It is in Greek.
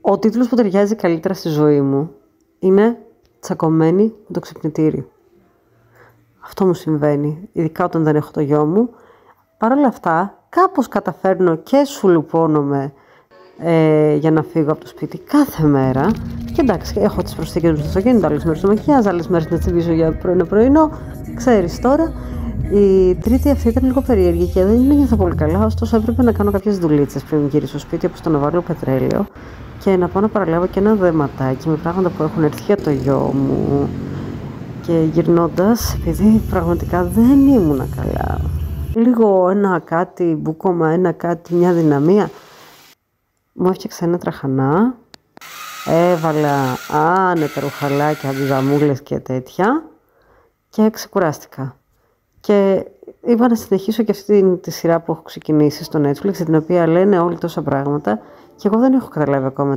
Ο τίτλος που ταιριάζει καλύτερα στη ζωή μου είναι «Τσακωμένη με το ξυπνητήρι». Αυτό μου συμβαίνει, ειδικά όταν δεν έχω το γιο μου. Παρ' όλα αυτά, κάπως καταφέρνω και σουλουπώνομαι για να φύγω από το σπίτι κάθε μέρα. Και εντάξει, έχω τις προσθήκες μου στο αυτοκίνητο, άλλες μέρες στο μακιγιάζ, άλλες μέρες να τσιμπήσω για πρωινό. Ξέρεις τώρα. Η τρίτη αυτή ήταν λίγο περίεργη και δεν νιώθω πολύ καλά, ωστόσο έπρεπε να κάνω κάποιες δουλίτσες πριν γυρίσω στο σπίτι, όπως το να βάλω πετρέλαιο και να πάω να παραλάβω και ένα δεματάκι με πράγματα που έχουν έρθει για το γιο μου. Και γυρνώντας, επειδή πραγματικά δεν ήμουνα καλά, λίγο ένα κάτι μπούκομα, μια δυναμία, μου έφτιαξα ένα τραχανά, έβαλα άνετα ρουχαλάκια, μπιζαμούλες και τέτοια και ξεκουράστηκα. Και είπα να συνεχίσω και αυτή τη σειρά που έχω ξεκινήσει στο Netflix, την οποία λένε όλοι τόσα πράγματα και εγώ δεν έχω καταλάβει ακόμα